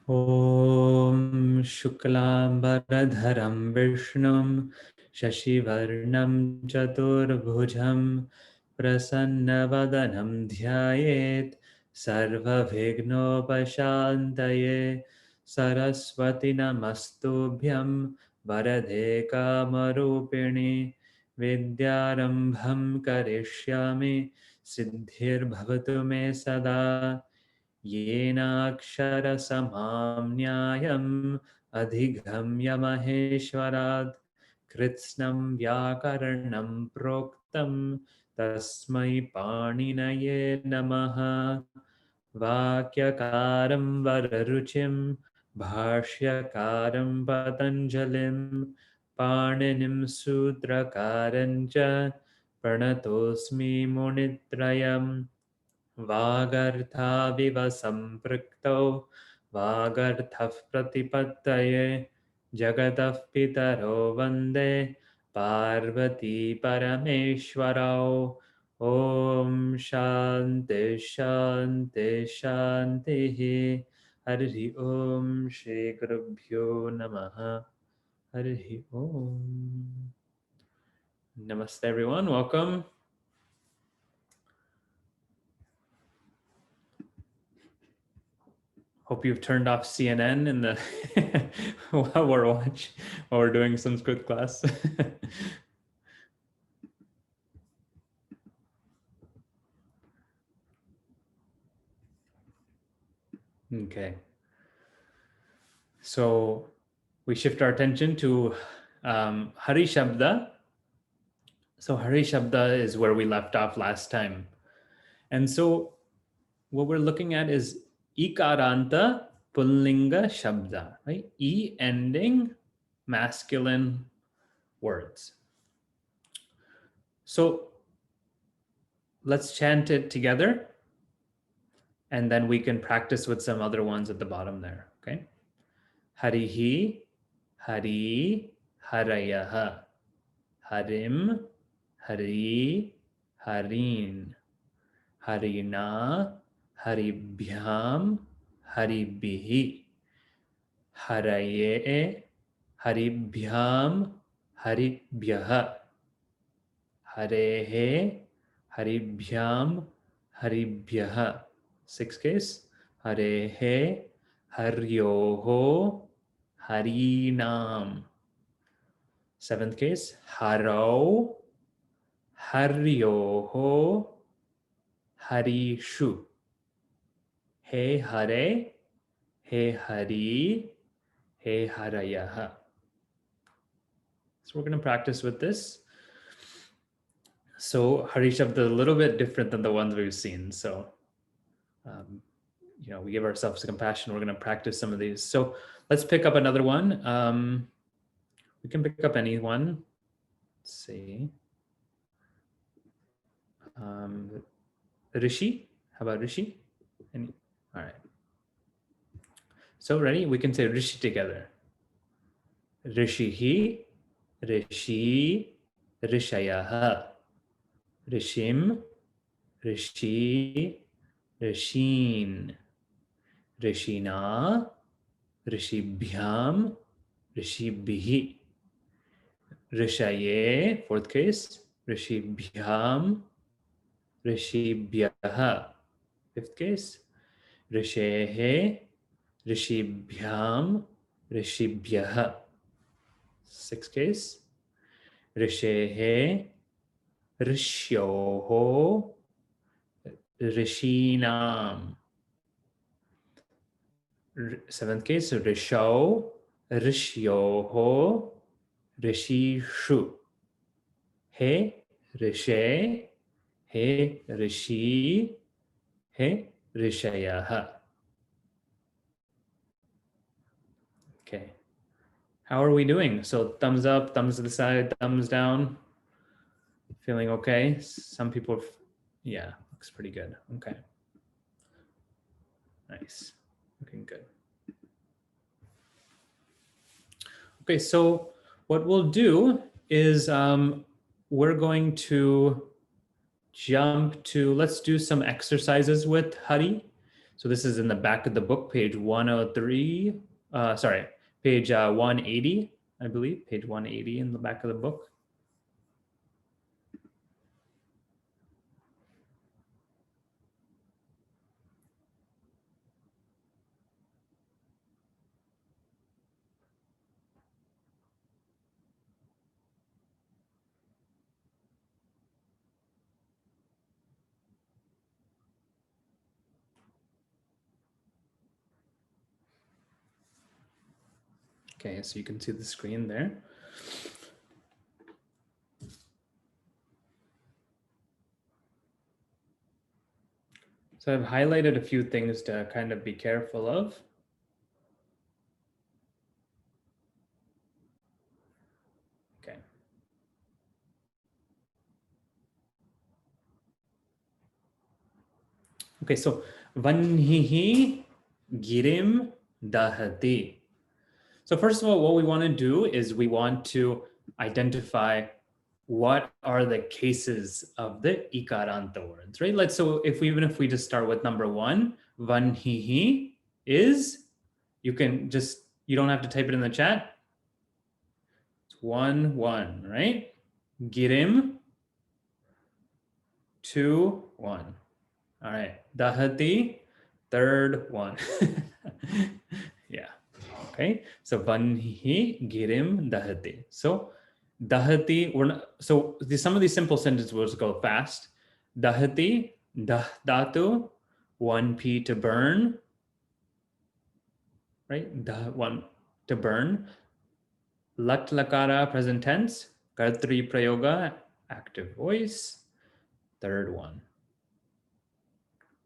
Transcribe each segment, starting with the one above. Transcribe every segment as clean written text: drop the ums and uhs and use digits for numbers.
Om Shuklambaradharam Vishnum Shashivarnam Chaturbhujam Prasannavadanam Dhyayet Sarvavighnopashantaye Saraswati Namastubhyam Varade Kamarupini Vidyarambham Karishyami Siddhir Bhavatu Me Sada येनाक्षरसमाम्न्यायम् अधिगम्य महेश्वरात् कृत्स्नं व्याकरणं प्रोक्तं तस्मै पाणिनये नमः। वाक्यकारं वररुचिं भाष्यकारं पतञ्जलिं पाणिनिं सूत्रकारं च प्रणतोऽस्मि मुनित्रयम्। वागर्थाविव सम्पृक्तौ वागर्थः प्रतिपत्तये जगतः पितरो वन्दे पार्वती परमेश्वरौ। ॐ शान्ति शान्ति शान्तिः। हरिः ॐ श्री गुरुभ्यो नमः। हरिः ॐ। Namaste everyone, welcome. Hope you've turned off CNN in the while we're doing Sanskrit class. Okay. So we shift our attention to Hari-śabdha. So Hari-śabdha is where we left off last time. And so what we're looking at is Ikaranta Pullinga Shabda, right? E ending masculine words. So let's chant it together, and then we can practice with some other ones at the bottom there, okay? Harihi, Hari, Harayaha, Harim, Hari, Harin, Harina, Haribhyam, Haribhihi, Haraye, Haribhyam, Haribhyaha, Harehe, Haribhyam, Haribhyaha. Sixth case, Harehe, Haryoho, Harinam. Seventh case, Haro, Haryoho, Harishu. He Hare, He Hari, He Harayaha. So we're going to practice with this. So Hari-śabdha is a little bit different than the ones we've seen. So, we give ourselves compassion. We're going to practice some of these. So let's pick up another one. We can pick up any one. Let's see. Rishi. How about Rishi? Any? All right. So ready? We can say Rishi together. Rishihi, Rishi, Rishayaha. Rishim, Rishi, Rishin, Rishina, Rishibhyam, Rishibhihi. Rishaye, fourth case, Rishibhyam, Rishibhyaha. Fifth case, Rishehe, Rishibhyam, Rishibhyaha. Sixth case, Rishehe, Rishyoho, Rishinam. Seventh case, Risho, Rishyoho, Rishishu. He, Rishe, He, Rishi, He, Rishayaha. Okay. How are we doing? So thumbs up, thumbs to the side, thumbs down. Feeling okay? Some people, yeah, looks pretty good. Okay. Nice. Looking good. Okay, so what we'll do is we're going to jump to, let's do some exercises with Hari. So this is in the back of the book, page 103, page 180, I believe, page 180 in the back of the book. Okay, so you can see the screen there. So I've highlighted a few things to kind of be careful of. Okay. Okay, so vanhihi girim dahati. So first of all, what we want to do is we want to identify what are the cases of the ikaranta words, right? So even if we just start with number one, vanhihi is, you don't have to type it in the chat. It's 1, 1, right? Girim, 2, 1. All right, dahati, third one. Yeah, okay. So vanhi girim dahati. So dahati, some of these simple sentences will just go fast. Dahati, dhatu, 1p to burn, right? One to burn. Lat lakara, present tense. Kartri prayoga, active voice. Third one.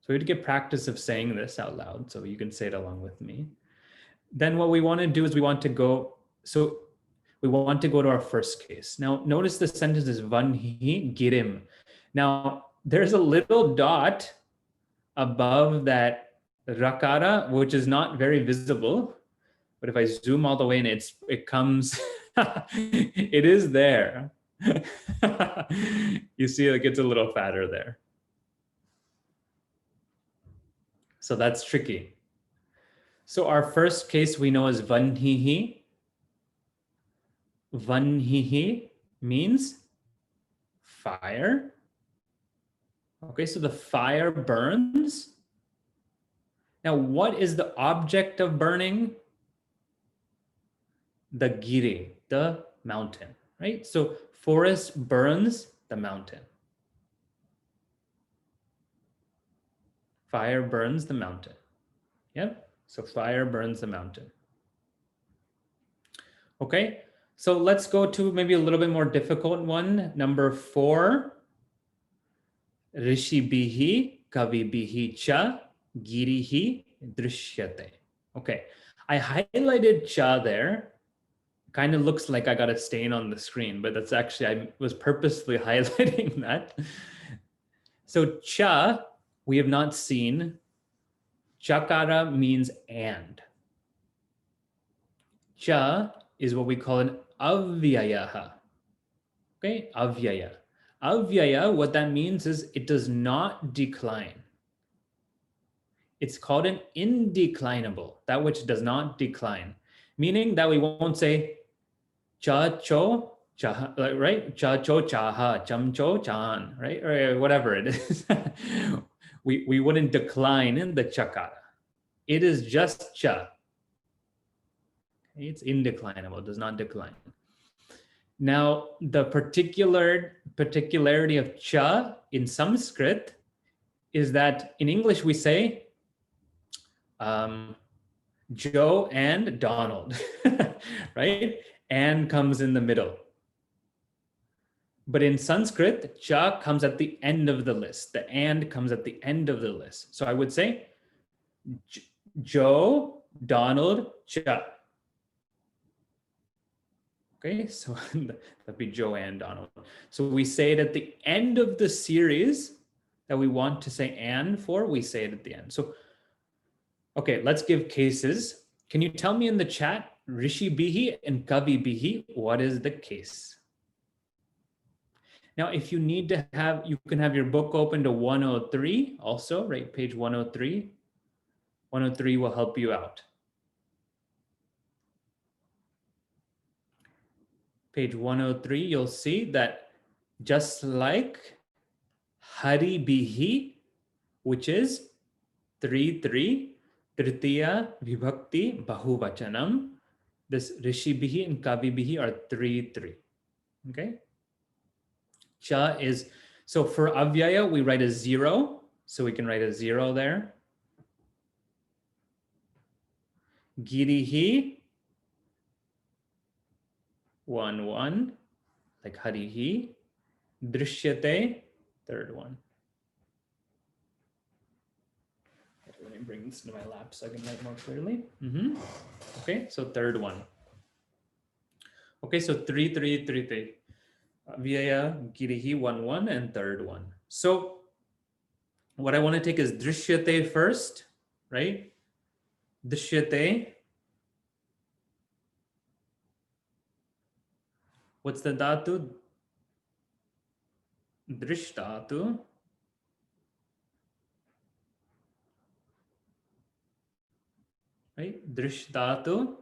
So we had to get practice of saying this out loud, so you can say it along with me. Then what we want to do is we want to go to our first case. Now, notice the sentence is vanhi girim. Now, there's a little dot above that rakara, which is not very visible. But if I zoom all the way in, it comes, it is there. You see, it gets a little fatter there. So that's tricky. So our first case we know is vanhihi. Vanhihi means fire. Okay, so the fire burns. Now, what is the object of burning? The giri, the mountain, right? So forest burns the mountain. Fire burns the mountain. Yep. So fire burns the mountain. Okay. So let's go to maybe a little bit more difficult one. Number 4. Rishi bihi, kavi bihi cha, girihi drishyate. Okay. I highlighted cha there. Kind of looks like I got a stain on the screen, but that's actually, I was purposely highlighting that. So cha, we have not seen. Chakara means and. Cha is what we call an avyayaha. Okay, avyaya. Avyaya, what that means is it does not decline. It's called an indeclinable, that which does not decline. Meaning that we won't say cha cho, cha, right? Cha cho chaha, cham cho chan, right? Or whatever it is. we wouldn't decline in the chakara. It is just cha. It's indeclinable, it does not decline. Now, the particularity of cha in Sanskrit is that in English we say Joe and Donald, right? And comes in the middle. But in Sanskrit, cha comes at the end of the list. The and comes at the end of the list. So I would say Joe, Donald, cha. Okay, so that'd be Joe and Donald. So we say it at the end of the series that we want to say and for, we say it at the end. So, okay, let's give cases. Can you tell me in the chat, Rishi bihi and Kavi bihi, what is the case? Now, if you need to have, you can have your book open to 103 also, right? Page 103. 103 will help you out. Page 103, you'll see that just like Hari-bihi, which is 3-3, Tritiya Vibhakti Bahuvachanam, this Rishi-bihi and Kavi-bihi are 3-3. Okay? Cha is, so for Avyaya, we write a 0. So we can write a 0 there. Girihi, 1-1, like Harihi. Drishyate, third one. Let me bring this to my lap so I can write more clearly. Okay, so third one. Okay, so 3-3-3-3. Vyaya, Girihi, 1-1, and third one. So what I want to take is Drishyate first, right? Drishyate. What's the dhatu? Drish dhatu. Right? Drish dhatu.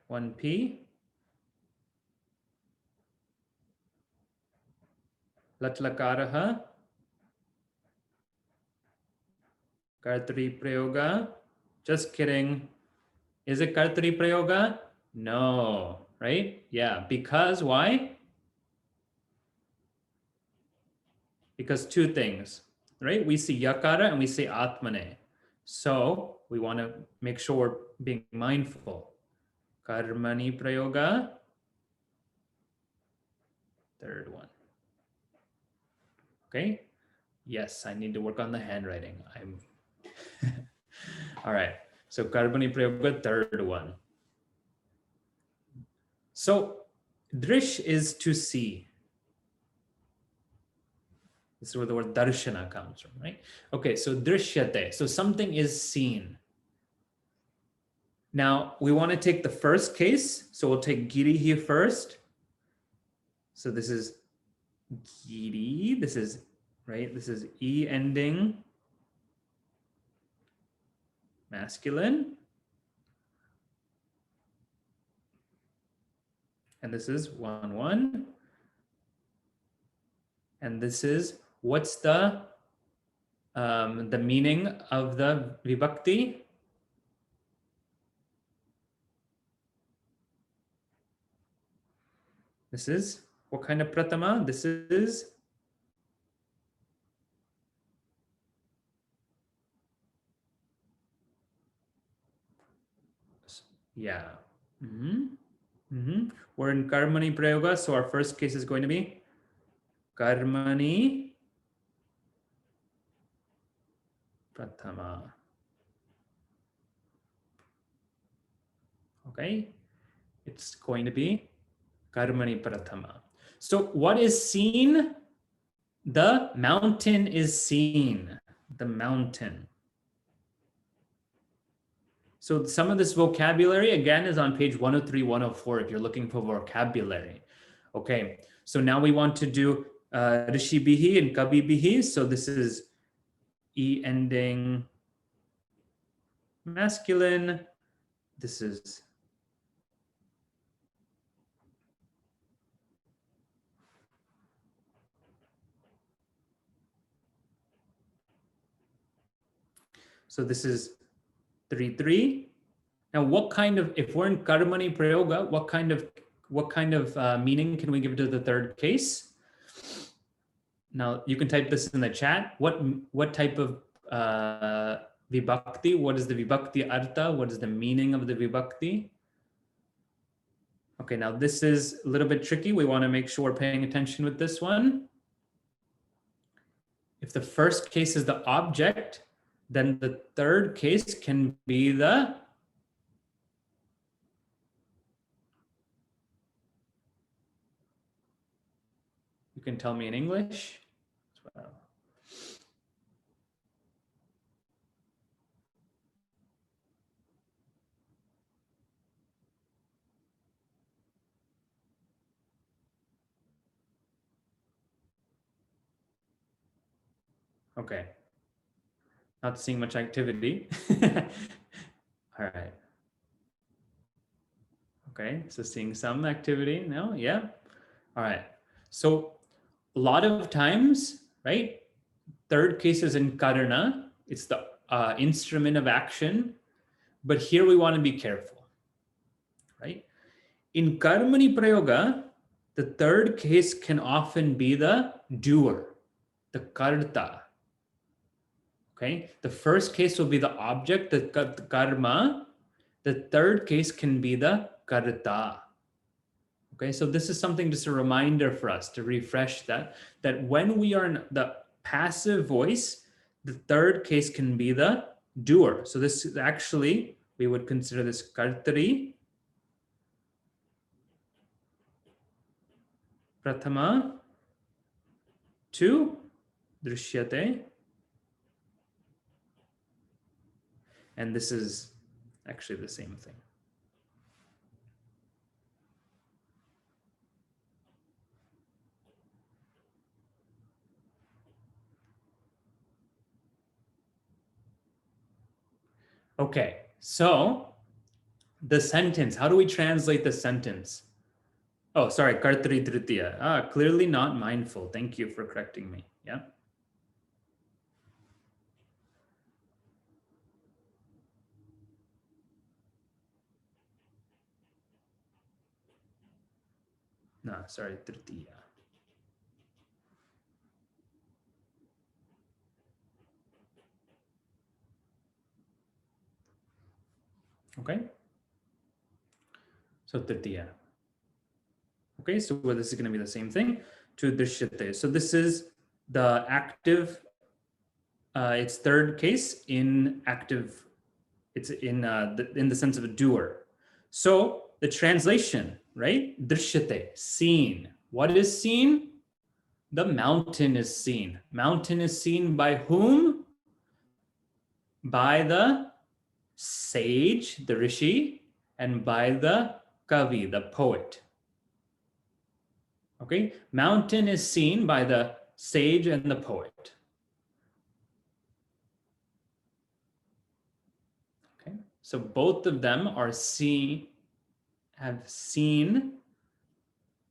1p. Latlakaraha. Kartari prayoga. Just kidding. Is it Kartari prayoga? No, right? Yeah, because why? Because two things, right? We see yakara and we say atmane. So we want to make sure we're being mindful. Karmani prayoga. Third one. Okay. Yes, I need to work on the handwriting. All right. So karmani prayoga, third one. So drish is to see. This is where the word darshana comes from, right? Okay, so drishyate. So something is seen. Now we want to take the first case. So we'll take giri here first. So this is giri. This is, right? This is E ending masculine. And this is 1-1. And this is, what's the meaning of the vibhakti? This is, what kind of pratama? This is, yeah. We're in karmani prayoga, so our first case is going to be karmani pratama. Okay, it's going to be karmani prathama. So what is seen? The mountain is seen. The mountain. So some of this vocabulary, again, is on page 103, 104, if you're looking for vocabulary. Okay, so now we want to do Rishi-bihi and Kavi-bihi. So this is E ending masculine. This is so this is 3-3. Now, what kind of, if we're in karmani prayoga, what kind of meaning can we give to the third case? Now, you can type this in the chat. What type of vibhakti? What is the vibhakti artha? What is the meaning of the vibhakti? Okay, now this is a little bit tricky. We want to make sure we're paying attention with this one. If the first case is the object, then the third case can be the you can tell me in English. Okay. Not seeing much activity. All right. Okay, so seeing some activity now, yeah. All right. So a lot of times, right? Third case is in karana. It's the instrument of action. But here we want to be careful, right? In karmani prayoga, the third case can often be the doer, the karta. Okay, the first case will be the object, the karma. The third case can be the karta. Okay, so this is something, just a reminder for us to refresh that when we are in the passive voice, the third case can be the doer. So this is actually, we would consider this kartari, prathama, tu, drishyate. And this is actually the same thing. Okay, so the sentence, how do we translate the sentence? Oh, sorry, kartari tritiya. Clearly not mindful. Thank you for correcting me. Yeah. No, sorry, tritiya. Okay. So tritiya. Okay, so this is going to be the same thing. To drishyate. So this is the active. It's third case in active. It's in the sense of a doer. So the translation, right? Drishyate, seen. What is seen? The mountain is seen. Mountain is seen by whom? By the sage, the rishi, and by the kavi, the poet. Okay, mountain is seen by the sage and the poet. Okay, so both of them are have seen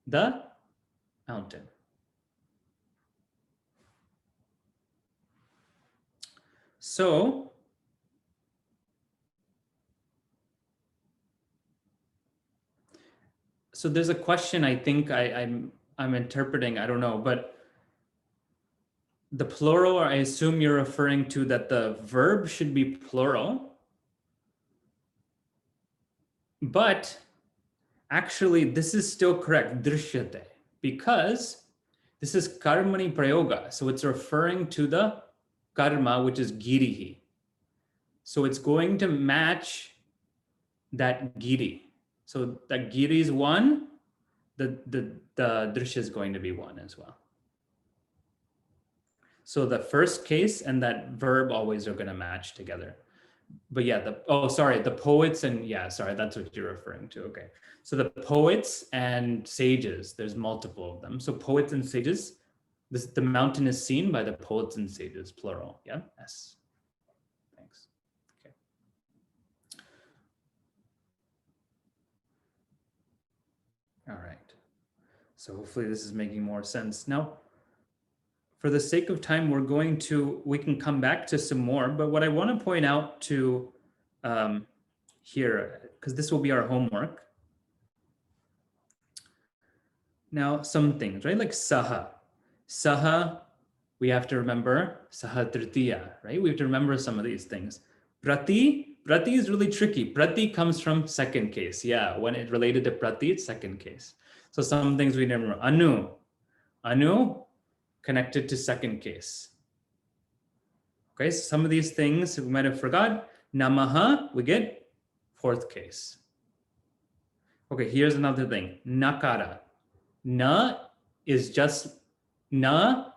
the mountain. So there's a question I think I'm interpreting, I don't know, but the plural, I assume you're referring to that the verb should be plural. But actually, this is still correct, drishyate, because this is karmani prayoga. So it's referring to the karma, which is girihi. So it's going to match that giri. So that giri is one, the drishya is going to be one as well. So the first case and that verb always are going to match together. But yeah, the poets and that's what you're referring to. Okay. So the poets and sages, there's multiple of them. So poets and sages, the mountain is seen by the poets and sages, plural. Yeah. Yes. Thanks. Okay. All right. So hopefully this is making more sense. Now, for the sake of time, we can come back to some more, but what I want to point out to here, because this will be our homework. Now, some things, right? Like saha. Saha, we have to remember saha tritiya, right? We have to remember some of these things. Prati is really tricky. Prati comes from second case. Yeah, when it related to prati, it's second case. So some things we never remember. Anu, connected to second case. Okay, so some of these things we might have forgot. Namaha, we get fourth case. Okay, here's another thing. Nakara. Na is just, na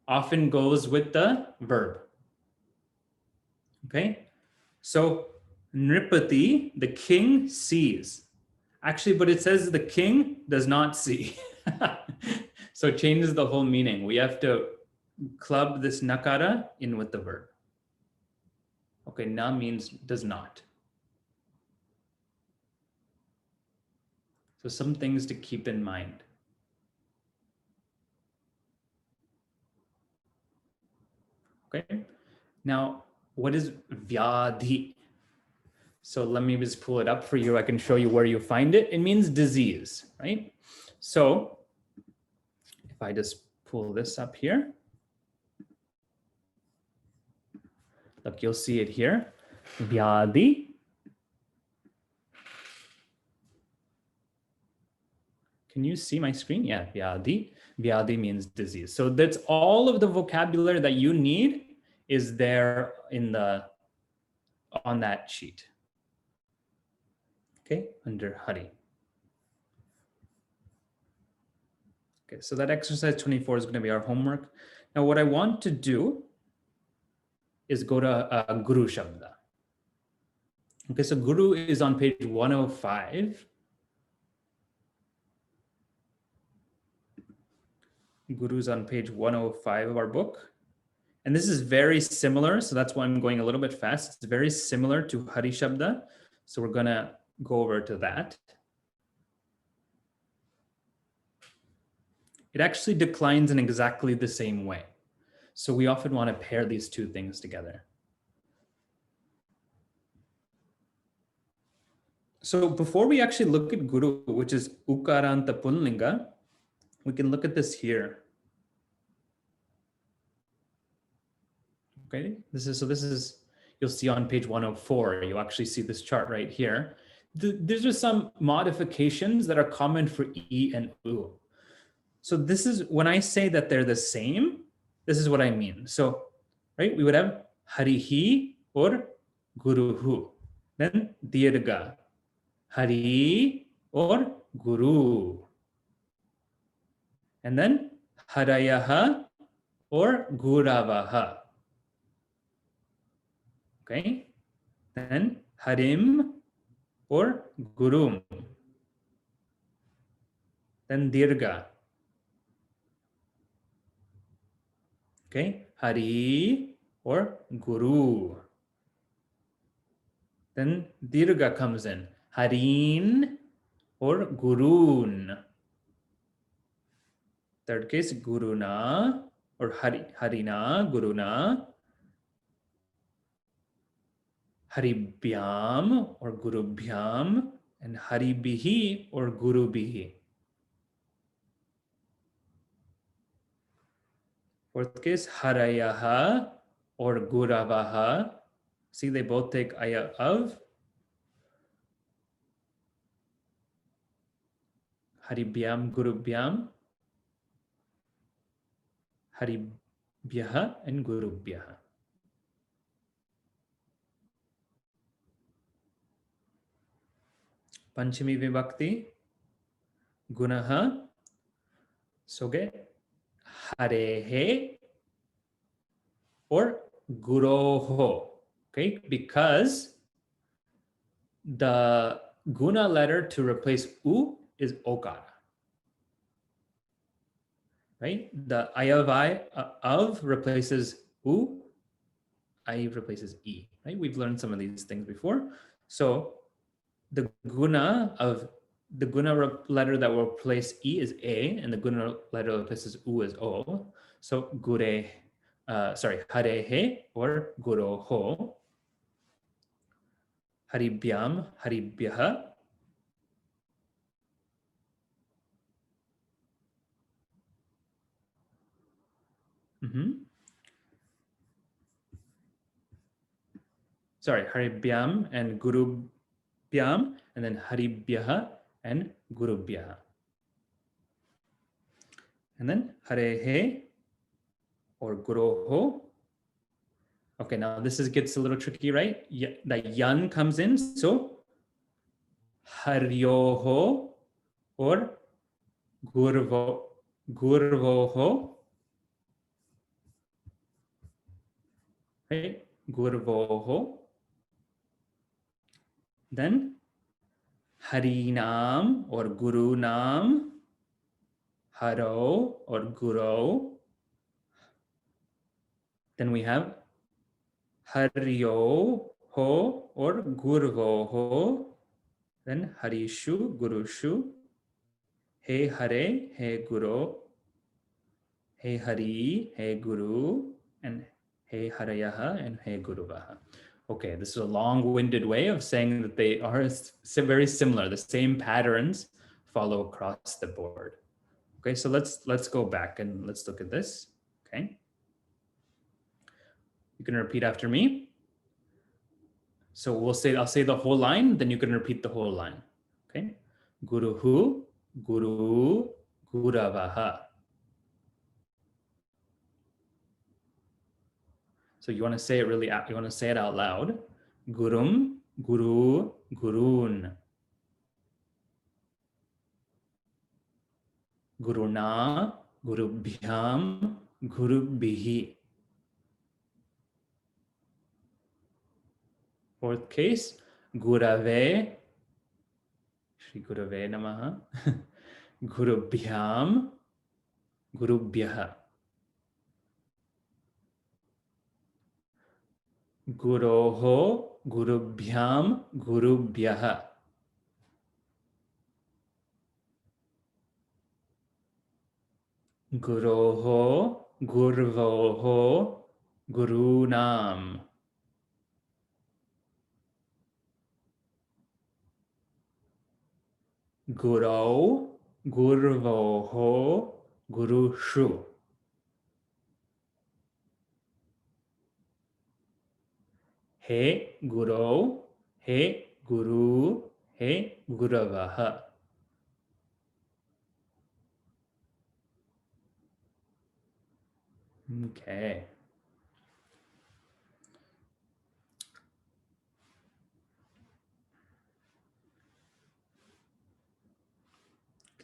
often goes with the verb. Okay, so Nripati, the king, sees. Actually, but it says the king does not see. So it changes the whole meaning. We have to club this nakara in with the verb. Okay, na means does not. So some things to keep in mind. Okay, now what is vyadhi? So let me just pull it up for you. I can show you where you find it. It means disease, right? So if I just pull this up here, look, you'll see it here. Vyadhi. Can you see my screen? Yeah, vyadhi. Vyadhi means disease. So that's all of the vocabulary that you need is there on that sheet. Okay, under Hari. Okay, so that exercise 24 is going to be our homework. Now, what I want to do is go to Guru-śabdha. Okay, so Guru is on page 105. Guru's on page 105 of our book. And this is very similar, so that's why I'm going a little bit fast. It's very similar to Hari-śabdha. So we're going to go over to that. It actually declines in exactly the same way. So we often want to pair these two things together. So before we actually look at Guru, which is Ukaranta Punlinga, we can look at this here. Okay, this is you'll see on page 104, you actually see this chart right here. These are some modifications that are common for E and U. So this is, when I say that they're the same, this is what I mean. So, right, we would have Harihi or Guruhu. Then Dirga, Hari or Guru. And then Harayaha or Guravaha. Okay, then Harim or Gurum. Then Dirga. Okay, Hari or Guru. Then Dirga comes in. Harin or Gurun. Third case, Guruna or Harina, Guruna. Haribhyam or Gurubhyam. And Haribihi or Gurubihi. Fourth case, Harayaha or Guravaha. See, they both take aya of. Haribhyam, Gurubhyam. Haribhyaha and Gurubhyaha. Panchami Vibhakti, Gunaha. So get Harehe or Guroho. Okay, because the guna letter to replace U is Okara. Right? The ayavai of replaces U, I replaces E. Right? We've learned some of these things before. So the guna letter that will replace E is A, and the guna letter that replaces U is O. So Harehe or Guroho. Haribhyam, Haribhyaha. Sorry, Haribhyam and Gurubhyam, and then Haribhyaha and Gurubhyaha. And then Harehe or Guroho. Okay, now this gets a little tricky, right? The yan comes in, so Haryoho or Gurvoho. Right? Gurvoho. Then Harinam or Gurunam. Haro or Guro. Then we have Haryo ho or Gurvo ho. Then Harishu, Gurushu. He Hare, He Guru. He Hari, He Guru. And He Harayaha and He Guruvaha. Okay, this is a long-winded way of saying that they are very similar. The same patterns follow across the board. Okay, so let's go back and let's look at this. Okay, you can repeat after me. So I'll say the whole line, then you can repeat the whole line. Okay, Guruhu, Guru, Guravaha. So you want to say it you want to say it out loud. Gurum, Guru, Gurun. Guruna, Gurubhyam, Gurubhihi. Fourth case, Gurave, Shri Gurave Namaha, Gurubhyam, Gurubhyaha. Guroho, Gurubhyam, Gurubhyaha. Guroho, Gurvoho, Gurunam. Gurau, Gurvoho, Gurushu. He Gurau, He Guru, He Guravaha. Okay.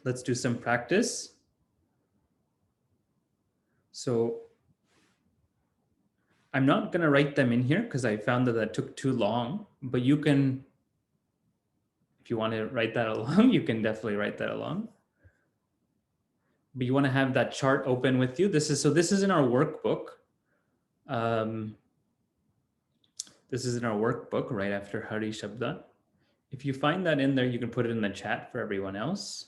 Let's do some practice. So I'm not going to write them in here because I found that took too long, but you can, if you want to write that along, you can definitely write that along. But you want to have that chart open with you. This is in our workbook. This is in our workbook right after Hari-śabdha. If you find that in there, you can put it in the chat for everyone else.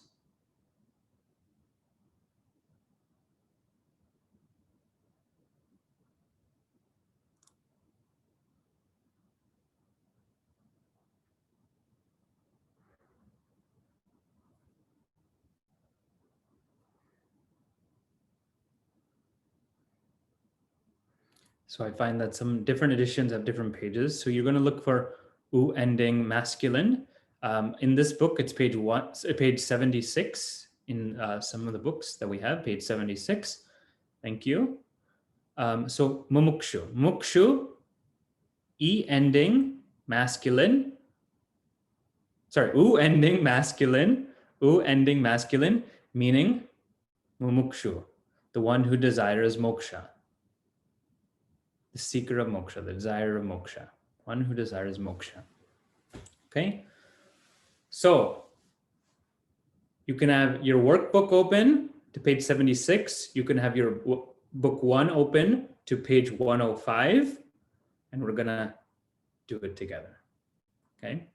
So I find that some different editions have different pages. So you're going to look for U ending masculine. In this book, it's page 76 in some of the books that we have, page 76. Thank you. So mumukshu. Mukshu, E ending masculine. Sorry, U ending masculine. U ending masculine, meaning mumukshu, the one who desires moksha. The seeker of moksha, the desire of moksha, one who desires moksha. Okay, so you can have your workbook open to page 76. You can have your book 1 open to page 105, and we're gonna do it together. Okay.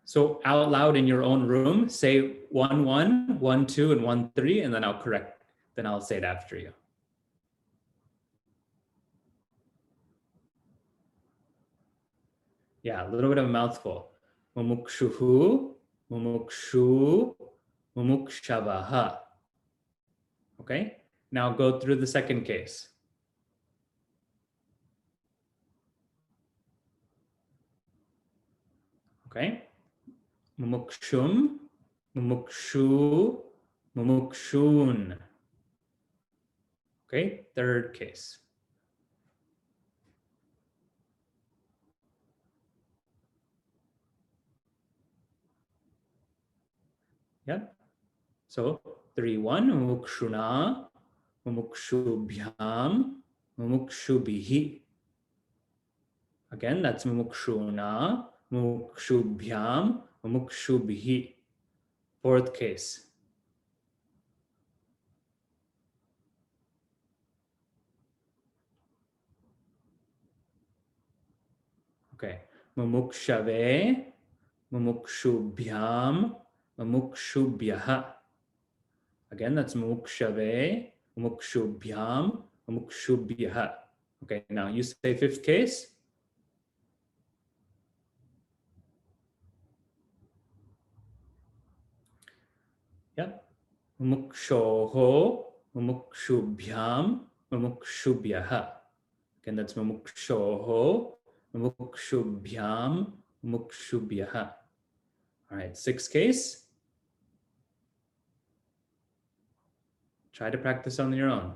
So out loud in your own room, say 1-1, 1-2, and 1-3, and then I'll correct. Then I'll say it after you. Yeah, a little bit of a mouthful. Mumukshuhu, mumukshu, mumukshavaha. Okay, now go through the second case. Okay, mumukshum, mumukshu, mumukshun. Okay, third case. Yep. So 3-1, mumukshuna, mumukshubhyam, mumukshubhihi. Again, that's mumukshuna, mumukshubhyam, mumukshubhihi. Fourth case. Okay. Mumukshave, mumukshubhyam, mumukshubhyaha. Again, that's mumukshave, mumukshubhyam, mumukshubhyaha. Okay, now you say fifth case. Yep. Mumukshoho, mumukshubhyam, mumukshubhyaha. Again, that's mumukshoho, mumukshubhyam, mumukshubhyaha. All right, sixth case. Try to practice on your own.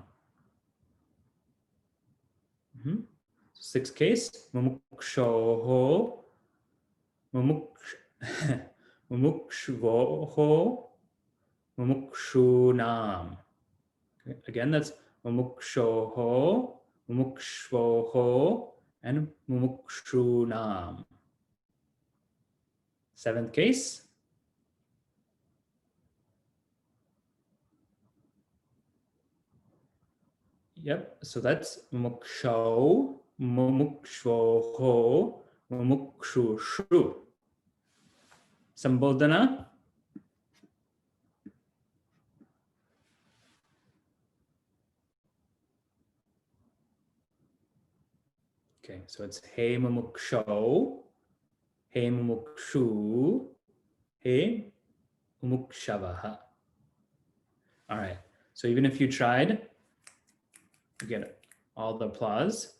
Sixth case, mumukshoho, mumukshvoho, mumukshunam. Okay. Again, that's mumukshoho, mumukshvoho, and mumukshunam. Seventh case. Yep, so that's mumuksho, mumukshvoho, mumukshushu. Sambodhana. Okay, so it's he mumuksho, he mumukshu, he mumukshavaha. All right, so even if you tried, you get all the applause.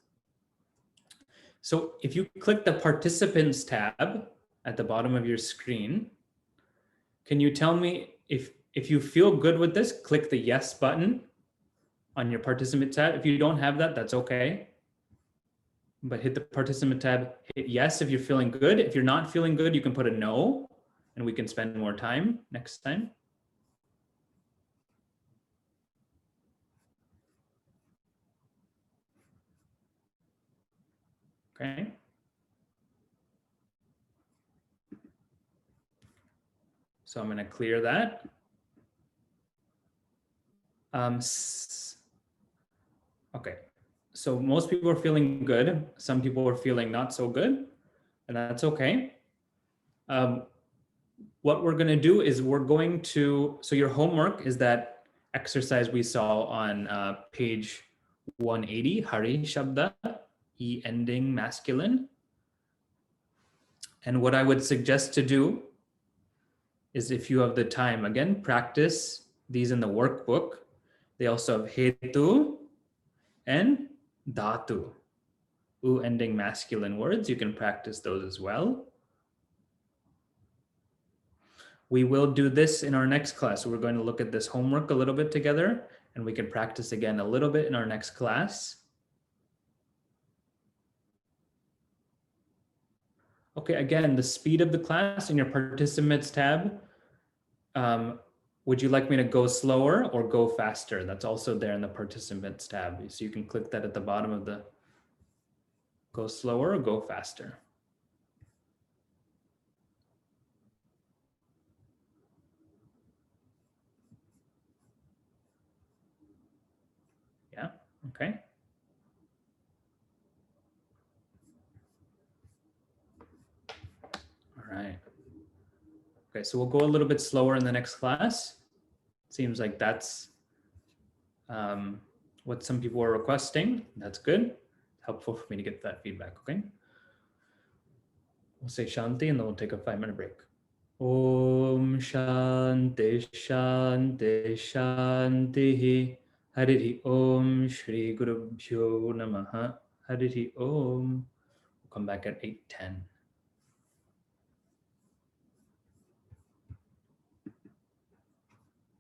So if you click the participants tab at the bottom of your screen, can you tell me if you feel good with this, click the yes button on your participant tab. If you don't have that, that's okay. But hit the participant tab, hit yes if you're feeling good. If you're not feeling good, you can put a no and we can spend more time next time. Okay. So I'm going to clear that. Okay. So most people are feeling good. Some people are feeling not so good, and that's okay. What we're going to do is so your homework is that exercise we saw on page 180, Hari-śabdha, E ending masculine. And what I would suggest to do is, if you have the time, again, practice these in the workbook. They also have hetu and dhatu, U ending masculine words. You can practice those as well. We will do this in our next class. We're going to look at this homework a little bit together, and we can practice again a little bit in our next class. Okay, again, the speed of the class in your participants tab. Would you like me to go slower or go faster? That's also there in the participants tab. So you can click that at the bottom of the go slower or go faster. Yeah, okay. All right. Okay, so we'll go a little bit slower in the next class. Seems like that's what some people are requesting. That's good. Helpful for me to get that feedback, okay? We'll say Shanti and then we'll take a 5-minute break. Om Shanti Shanti Shanti Hari Om Shri Guru Bhyo Namaha Hari Om. We'll come back at 8:10.